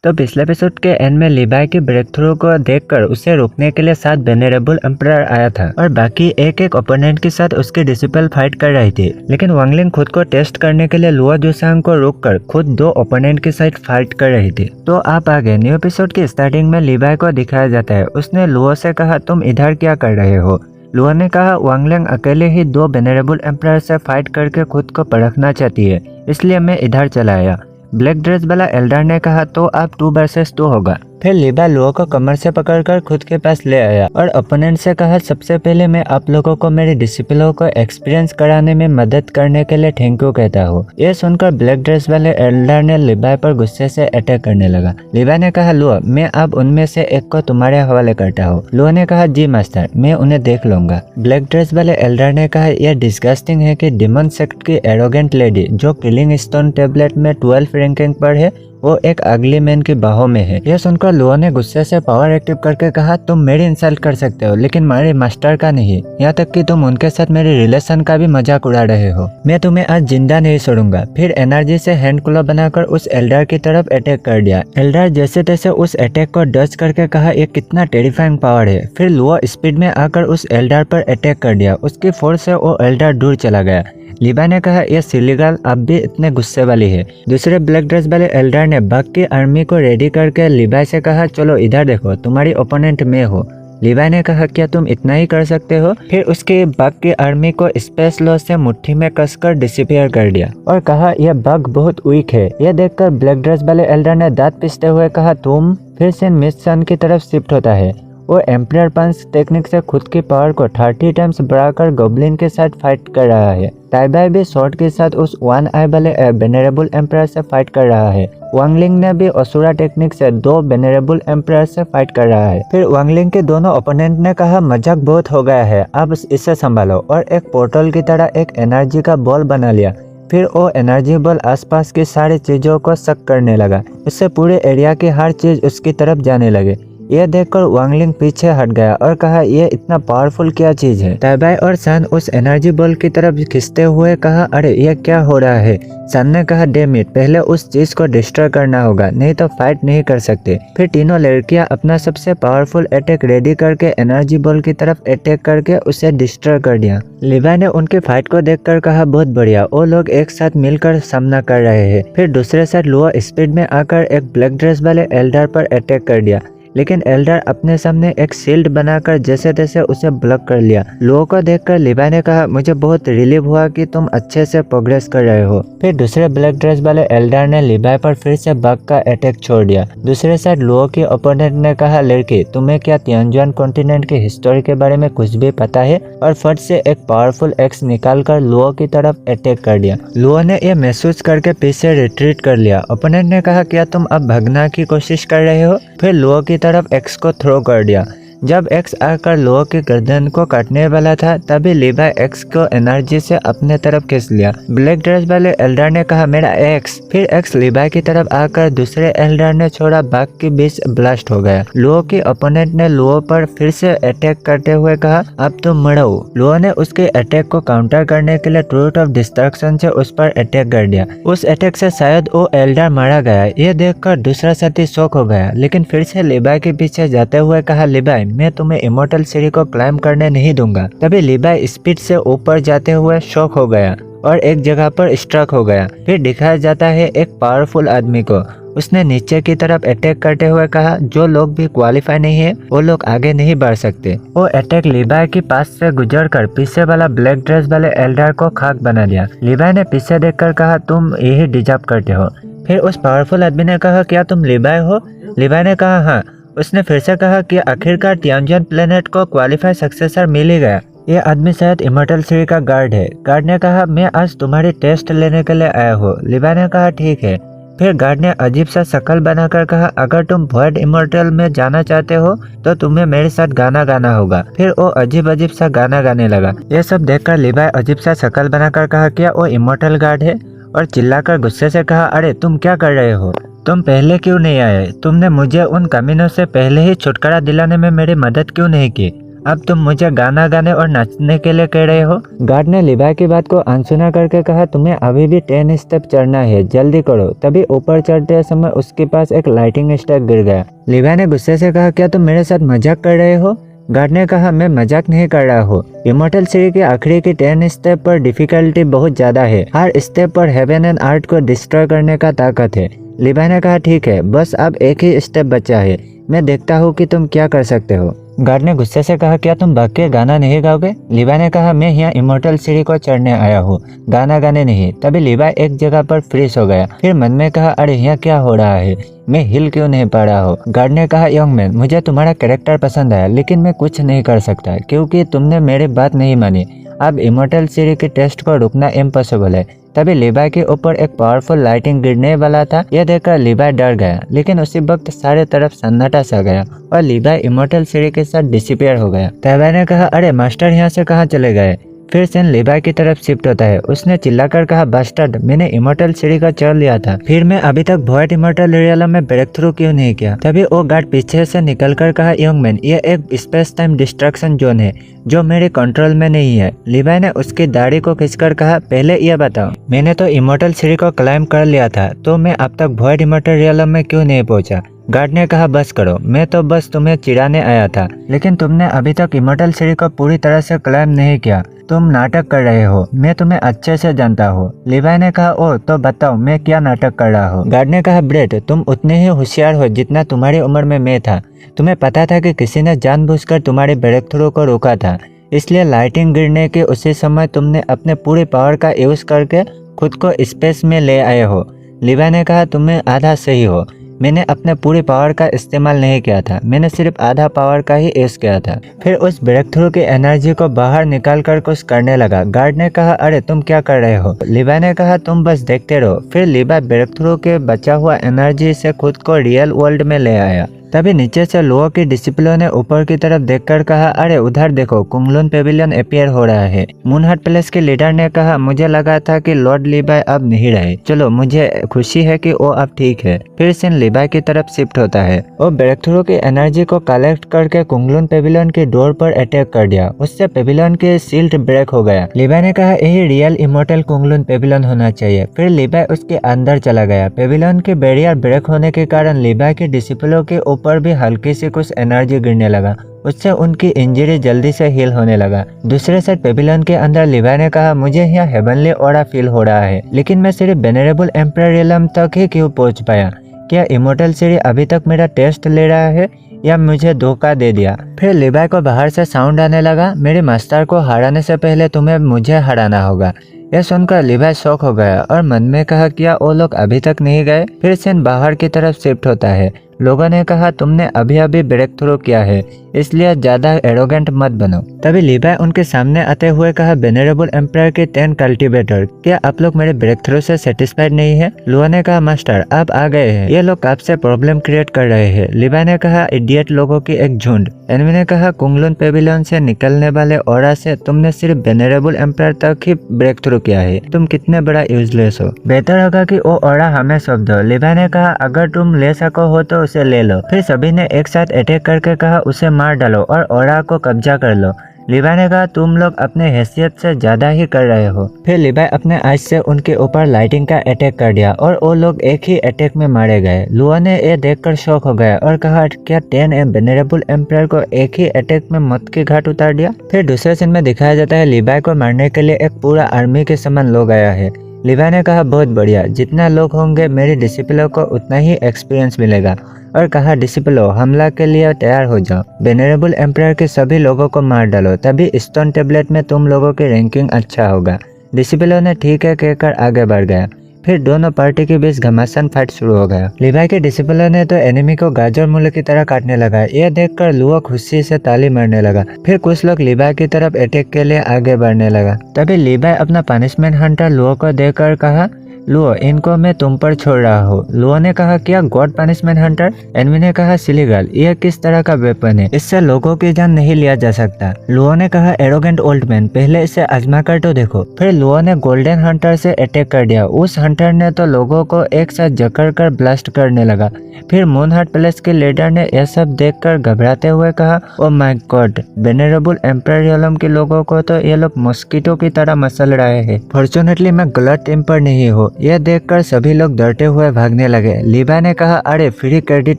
तो पिछले एपिसोड के एंड में लिबाई की ब्रेक थ्रू को देखकर उसे रोकने के लिए 7 वेनरेबल एम्परर आया था और बाकी एक एक ओपोनेंट के साथ उसकी डिसिपल फाइट कर रही थी। लेकिन वांगलिंग खुद को टेस्ट करने के लिए लुओ जुसांग को रोककर खुद 2 ओपोनेंट के साथ फाइट कर रही थी। तो आप आगे न्यू एपिसोड की स्टार्टिंग में लिबाई को दिखाया जाता है। उसने लुओ से कहा, तुम इधर क्या कर रहे हो? लुओ ने कहा, वांगलिंग अकेले ही 2 वेनरेबल एम्परर से फाइट करके खुद को परखना चाहती है, इसलिए मैं इधर चला आया। ब्लैक ड्रेस वाला एल्डर ने कहा, तो अब 2 वर्सेस 2 होगा। फिर लिबाई लुओ को कमर से पकड़कर खुद के पास ले आया और ओपोनेंट से कहा, सबसे पहले मैं आप लोगों को मेरे डिसिपलों को एक्सपीरियंस कराने में मदद करने के लिए थैंक यू कहता हूँ। ये सुनकर ब्लैक ड्रेस वाले एल्डर ने लिबाई पर गुस्से से अटैक करने लगा। लिबाई ने कहा, लुओ मैं अब उनमें से एक को तुम्हारे हवाले करता हूँ। लुओ ने कहा, जी मास्टर, मैं उन्हें देख लूंगा। ब्लैक ड्रेस वाले एल्डर ने कहा, यह डिस्गस्टिंग है कि डिमन सेक्ट की एरोगेंट लेडी जो किलिंग स्टोन टेबलेट में 12 रैंकिंग पर है वो एक अगली मैन की बाहों में है। यह सुनकर लुओ ने गुस्से से पावर एक्टिव करके कहा, तुम मेरी इंसल्ट कर सकते हो लेकिन मेरे मास्टर का नहीं, यहाँ तक कि तुम उनके साथ मेरे रिलेशन का भी मजाक उड़ा रहे हो। मैं तुम्हें आज जिंदा नहीं छोड़ूंगा। फिर एनर्जी से हैंड क्लो बनाकर उस एल्डर की तरफ अटैक कर दिया। एल्डर जैसे तैसे उस अटैक को डच करके कहा, ये कितना टेरिफाइंग पावर है। फिर लुओ स्पीड में आकर उस एल्डर पर अटैक कर दिया। उसकी फोर्स से वो एल्डर दूर चला गया। लिबाई ने कहा, यह सिलीगल अब भी इतने गुस्से वाली है। दूसरे ब्लैक ड्रेस वाले एल्डर ने बग की आर्मी को रेडी करके लिबाई से कहा, चलो इधर देखो, तुम्हारी ओपोनेंट मैं हो। लिबाई ने कहा, क्या तुम इतना ही कर सकते हो? फिर उसके बग की आर्मी को स्पेस लॉ से मुट्ठी में कसकर डिसअपीयर कर दिया और कहा, यह बग बहुत वीक है। यह देखकर ब्लैक ड्रेस वाले एल्डर ने दांत पीसते हुए कहा, तुम? फिर से मिशन की तरफ शिफ्ट होता है। वो एम्पायर पंच टेक्निक से खुद की पावर को 30 टाइम्स बढ़ाकर गोब्लिन के साथ फाइट कर रहा है। टाइबाई भी शॉर्ट के साथ उस 1 आई वाले वेनरेबल एम्पायर से फाइट कर रहा है। वांगलिंग ने भी असुरा टेक्निक से 2 वेनरेबल एम्पायर से फाइट कर रहा है। फिर वांगलिंग के दोनों ओपोनेंट ने कहा, मजाक बहुत हो गया है, अब इसे संभालो, और एक पोर्टल की तरह एक एनर्जी का बॉल बना लिया। फिर वो एनर्जी बॉल आसपास की सारी चीजों को शक करने लगा। इससे पूरे एरिया की हर चीज उसकी तरफ जाने लगे। यह देखकर वांगलिंग पीछे हट गया और कहा, यह इतना पावरफुल क्या चीज है? टाइबाई और सान उस एनर्जी बॉल की तरफ खींचते हुए कहा, अरे यह क्या हो रहा है? सान ने कहा, डैम इट, पहले उस चीज को डिस्ट्रॉय करना होगा, नहीं तो फाइट नहीं कर सकते। फिर तीनों लड़कियां अपना सबसे पावरफुल अटैक रेडी करके एनर्जी बॉल की तरफ अटैक करके उसे डिस्ट्रॉय कर दिया। लिबाई ने उनकी फाइट को देखकर कहा, बहुत बढ़िया, वो लोग एक साथ मिलकर सामना कर रहे हैं। फिर दूसरे साइड लुओ स्पीड में आकर एक ब्लैक ड्रेस वाले एल्डर पर अटैक कर दिया, लेकिन एल्डर अपने सामने एक शील्ड बनाकर जैसे तैसे उसे ब्लॉक कर लिया। लुओ को देखकर लिबाई ने कहा, मुझे बहुत रिलीफ हुआ कि तुम अच्छे से प्रोग्रेस कर रहे हो। फिर दूसरे ब्लैक ड्रेस वाले एल्डर ने लिबाई पर फिर से बग का अटैक छोड़ दिया। दूसरे साइड लुओ की ओपोनेंट ने कहा, लड़की तुम्हें क्या तियानजुआन कॉन्टिनेंट की हिस्टोरी के बारे में कुछ भी पता है? और फट से एक पावरफुल एक्स निकालकर लुओ की तरफ अटैक कर दिया। लुओ ने यह महसूस करके पीछे रिट्रीट कर लिया। ओपोनेंट ने कहा, क्या तुम अब भागने की कोशिश कर रहे हो? फिर लुओ की तरफ एक्स को थ्रो कर दिया। जब एक्स आकर लुओ की गर्दन को काटने वाला था, तभी लिबाई एक्स को एनर्जी से अपने तरफ खींच लिया। ब्लैक ड्रेस वाले एल्डर ने कहा, मेरा एक्स। फिर एक्स लिबाई की तरफ आकर दूसरे एल्डर ने छोड़ा, बाग के बीच ब्लास्ट हो गया। लुओ की ओपोनेंट ने लुओ पर फिर से अटैक करते हुए कहा, अब तुम मरो। लुओ ने उसके अटैक को काउंटर करने के लिए ट्रूथ ऑफ डिस्ट्रक्शन से उस पर अटैक कर दिया। उस अटैक से शायद वो एल्डर मारा गया। ये देखकर दूसरा साथी शॉक हो गया, लेकिन फिर से लिबाई के पीछे जाते हुए कहा, लिबाई मैं तुम्हें इमोर्टल सीढ़ी को क्लाइम करने नहीं दूंगा। तभी लिबाई स्पीड से ऊपर जाते हुए शॉक हो गया और एक जगह पर स्ट्रक हो गया। फिर दिखाया जाता है एक पावरफुल आदमी को। उसने नीचे की तरफ अटैक करते हुए कहा, जो लोग भी क्वालिफाई नहीं है वो लोग आगे नहीं बढ़ सकते। वो अटैक लिबाई के पास से गुजरकर पीछे वाला ब्लैक ड्रेस वाले एल्डर को खाक बना दिया। लिबाई ने पीछे देखकर कहा, तुम यही डिजर्व करते हो। फिर उस पावरफुल आदमी ने कहा, क्या तुम लिबाई हो? लिबाई ने कहा, हाँ। उसने फिर से कहा कि आखिरकार तियानजुआन प्लेनेट को क्वालिफाई सक्सेसर मिल ही गया। ये आदमी शायद इमोर्टल सीढ़ी का गार्ड है। गार्ड ने कहा, मैं आज तुम्हारी टेस्ट लेने के लिए आया हूँ। लिबाई ने कहा, ठीक है। फिर गार्ड ने अजीब सा शक्ल बनाकर कहा, अगर तुम वॉइड इमोर्टल में जाना चाहते हो तो तुम्हें मेरे साथ गाना गाना होगा। फिर वो अजीब अजीब सा गाना गाने लगा। ये सब देखकर लिबाई अजीब सा शक्ल बनाकर कहा, क्या वो इमोर्टल गार्ड है? और चिल्लाकर गुस्से से कहा, अरे तुम क्या कर रहे हो? तुम पहले क्यों नहीं आए? तुमने मुझे उन कमीनों से पहले ही छुटकारा दिलाने में मेरी मदद क्यों नहीं की? अब तुम मुझे गाना गाने और नाचने के लिए कह रहे हो? गार्ड ने लिवाई की बात को अनसुना करके कहा, तुम्हें अभी भी 10 स्टेप चढ़ना है, जल्दी करो। तभी ऊपर चढ़ते समय उसके पास एक लाइटिंग स्टेप गिर गया। लिवाई ने गुस्से से कहा, क्या तुम मेरे साथ मजाक कर रहे हो? गार्ड ने कहा, मैं मजाक नहीं कर रहा हूँ। इमोर्टल सीढ़ी के आखिरी की 10 स्टेप पर डिफिकल्टी बहुत ज्यादा है। हर स्टेप पर हेवन एंड अर्थ को डिस्ट्रॉय करने का ताकत है। लिवाई ने कहा, ठीक है, बस अब एक ही स्टेप बचा है, मैं देखता हूँ कि तुम क्या कर सकते हो। गार्ड ने गुस्से से कहा, क्या तुम वाकई गाना नहीं गाओगे? लिवाई ने कहा, मैं यहाँ इमोर्टल सीढ़ी को चढ़ने आया हूँ, गाना गाने नहीं। तभी लिवाई एक जगह पर फ्रीज हो गया। फिर मन में कहा, अरे यहाँ क्या हो रहा है, मैं हिल क्यों नहीं पा रहा हूँ। गार्ड ने कहा, यंग मैन, मुझे तुम्हारा कैरेक्टर पसंद आया, लेकिन मैं कुछ नहीं कर सकता क्योंकि तुमने मेरी बात नहीं मानी। अब इमोर्टल सीढ़ी के टेस्ट को रुकना इम्पॉसिबल है। तभी लिवाई के ऊपर एक पावरफुल लाइटिंग गिरने वाला था। यह देखकर लिवाई डर गया, लेकिन उसी वक्त सारे तरफ सन्नाटा सा गया और लिवाई इमोर्टल सीढ़ी के साथ डिसअपीयर हो गया। लिवाई ने कहा, अरे मास्टर यहाँ से कहाँ चले गए? फिर सीन लिवाई की तरफ शिफ्ट होता है। उसने चिल्लाकर कहा, बास्टर्ड, मैंने इमोर्टल सीढ़ी का चढ़ लिया था, फिर मैं अभी तक वॉइड इमोर्टल रियलम में ब्रेक थ्रू क्यों नहीं किया? तभी वो गार्ड पीछे से निकलकर कहा, यंग मैन, ये एक स्पेस टाइम डिस्ट्रक्शन जोन है जो मेरे कंट्रोल में नहीं है। लिवाई ने उसकी दाढ़ी को खींचकर कहा, पहले ये बताओ, मैंने तो इमोर्टल सीढ़ी को क्लाइंब कर लिया था, तो मैं अब तक वॉइड इमोर्टल रियलम में क्यों नहीं पहुंचा? गार्ड ने कहा, बस करो, मैं तो बस तुम्हें चिढ़ाने आया था, लेकिन तुमने अभी तक इमोर्टल सीढ़ी को पूरी तरह से क्लाइम नहीं किया। तुम नाटक कर रहे हो, मैं तुम्हें अच्छे से जानता हूँ। लिवाई ने कहा, ओ तो बताओ मैं क्या नाटक कर रहा हूँ? गार्ड ने कहा, ब्रेट, तुम उतने ही होशियार हो जितना तुम्हारी उम्र में मैं था। तुम्हें पता था कि किसी ने जानबूझकर तुम्हारे ब्रेक थ्रू को रोका था, इसलिए लाइटिंग गिरने के उसी समय तुमने अपने पूरे पावर का यूज करके खुद को स्पेस में ले आए हो। लिवाई ने कहा, तुम्हें आधा सही हो, मैंने अपने पूरे पावर का इस्तेमाल नहीं किया था, मैंने सिर्फ आधा पावर का ही यूज किया था। फिर उस ब्रेक थ्रू की एनर्जी को बाहर निकाल कर कुछ करने लगा। गार्ड ने कहा, अरे तुम क्या कर रहे हो? लिवाई ने कहा, तुम बस देखते रहो। फिर लिवाई ब्रेक थ्रू के बचा हुआ एनर्जी से खुद को रियल वर्ल्ड में ले आया। तभी नीचे से लोगों की डिसिप्लिन ने ऊपर की तरफ देखकर कहा, अरे उधर देखो, कुंगलुन पेविलियन अपीयर हो रहा है। मूनहार्ट पैलेस के लीडर ने कहा, मुझे लगा था कि लॉर्ड लिवाई अब नहीं रहे, चलो मुझे खुशी है कि वो अब ठीक है। फिर सीन लिवाई की तरफ शिफ्ट होता है। वो ब्रेक थ्रू की एनर्जी को कलेक्ट करके कुंगलुन पेविलियन के डोर पर अटैक कर दिया। उससे पेविलियन के सील्ड ब्रेक हो गया। लिवाई ने कहा, यही रियल इमोर्टल कुंगलुन पेविलियन होना चाहिए। फिर लिवाई उसके अंदर चला गया। पेविलियन के बैरियर ब्रेक होने के कारण लिवाई के डिसिप्लिन के ऊपर भी हल्की सी कुछ एनर्जी गिरने लगा, उससे उनकी इंजरी जल्दी से हील होने लगा। दूसरे साइड पेविलियन के अंदर लिवाई ने कहा, मुझे यहाँ हेवनली ऑरा फील हो रहा है, लेकिन मैं सिर्फ वेनरेबल एम्परर रियलम तक ही क्यों पहुँच पाया? क्या इमोर्टल सीढ़ी अभी तक मेरा टेस्ट ले रहा है या मुझे धोखा दे दिया? फिर लिवाई को बाहर से साउंड आने लगा, मेरे मास्टर को हराने से पहले तुम्हें मुझे हराना होगा। यह सुनकर लिवाई शॉक हो गया और मन में कहा, क्या वो लोग अभी तक नहीं गए? फिर सीन बाहर की तरफ शिफ्ट होता है। लोगों ने कहा, तुमने अभी अभी ब्रेक थ्रू किया है, इसलिए ज्यादा एरोगेंट मत बनो। तभी लिवाई उनके सामने आते हुए कहा, वेनरेबल एम्परर के 10 कल्टीवेटर, क्या आप लोग मेरे ब्रेक थ्रू से सेटिस्फाइड नहीं है? लुआ ने कहा, मास्टर आप आ गए हैं, ये लोग आपसे प्रॉब्लम क्रिएट कर रहे हैं। लिवाई ने कहा, इडियट लोगों की एक झुंड। एनवी ने कहा, कुंगलुन पेविलियन से निकलने वाले ऑरा से तुमने सिर्फ वेनरेबल एम्परर तक ही ब्रेक थ्रू किया है, तुम कितने बड़ा यूजलेस हो, बेहतर होगा कि वो ऑरा हमें सौंप दो। लिवाई ने कहा, अगर तुम ले सको हो तो उसे ले लो। फिर सभी ने एक साथ अटैक करके कहा, उसे मार डालो और ऑरा को कब्जा कर लो। लिवाई ने कहा, तुम लोग अपने हैसियत से ज्यादा ही कर रहे हो। फिर लिवाई अपने आइज से उनके ऊपर लाइटिंग का अटैक कर दिया और वो लोग एक ही अटैक में मारे गए। लुआ ने ये देखकर शॉक हो गया और कहा, क्या 10 वेनरेबल एम्परर को एक ही अटैक में मौत की घाट उतार दिया? फिर दूसरे सीन में दिखाया जाता है, लिवाई को मारने के लिए एक पूरा आर्मी के समान लोग आया है। लिवाई ने कहा, बहुत बढ़िया, जितना लोग होंगे मेरी डिसिप्लिन को उतना ही एक्सपीरियंस मिलेगा, और कहा, डिसिप्लिन हमला के लिए तैयार हो जाओ, वेनरेबल एम्परर के सभी लोगों को मार डालो, तभी स्टोन टेबलेट में तुम लोगों की रैंकिंग अच्छा होगा। डिसिप्लिन ने ठीक है कहकर आगे बढ़ गया। फिर दोनों पार्टी के बीच घमासान फाइट शुरू हो गया। लिवाई के डिसिप्लिन ने तो एनिमी को गाजर मूले की तरह काटने लगा। यह देखकर लुआ खुशी से ताली मारने लगा। फिर कुछ लोग लिवाई की तरफ अटैक के लिए आगे बढ़ने लगा। तभी लिवाई अपना पनिशमेंट हंटर लुआ को देखकर कहा, लुओ, इनको मैं तुम पर छोड़ रहा हूँ। लुओ ने कहा, क्या गॉड पनिशमेंट हंटर? एनमी ने कहा, सिली गर्ल, यह किस तरह का वेपन है? इससे लोगों की जान नहीं लिया जा सकता। लुओ ने कहा, एरोगेंट ओल्ड मैन, पहले इसे आजमा कर तो देखो। फिर लुओ ने गोल्डन हंटर से अटैक कर दिया। उस हंटर ने तो लोगों को एक साथ जकड़ कर ब्लास्ट करने लगा। फिर मूनहार्ट पैलेस के लीडर ने यह सब देखकर घबराते हुए कहा, oh my God, venerable emperor realm के लोगों को तो ये लोग मॉस्किटो की तरह मसल रहे हैं। फॉर्चुनेटली मैं गलत टेम्पर नहीं हूँ। यह देखकर सभी लोग डरते हुए भागने लगे। लीवा ने कहा, अरे फ्री क्रेडिट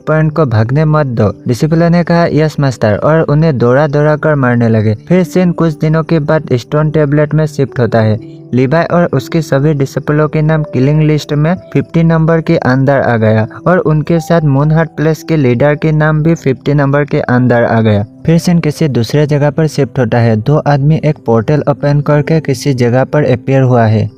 पॉइंट को भागने मत दो। डिसिप्लिन ने कहा, यस मास्टर, और उन्हें दौड़ा दौड़ा कर मारने लगे। फिर सीन कुछ दिनों के बाद स्टोन टेबलेट में शिफ्ट होता है। लीवाई और उसके सभी डिसिपलों के नाम किलिंग लिस्ट में 50 नंबर के अंदर आ गया और उनके साथ मूनहार्ट प्लेस के लीडर के नाम भी 50 नंबर के अंदर आ गया। फिर सीन किसी दूसरे जगह पर शिफ्ट होता है। दो आदमी एक पोर्टल ओपन करके किसी जगह पर अपीयर हुआ है।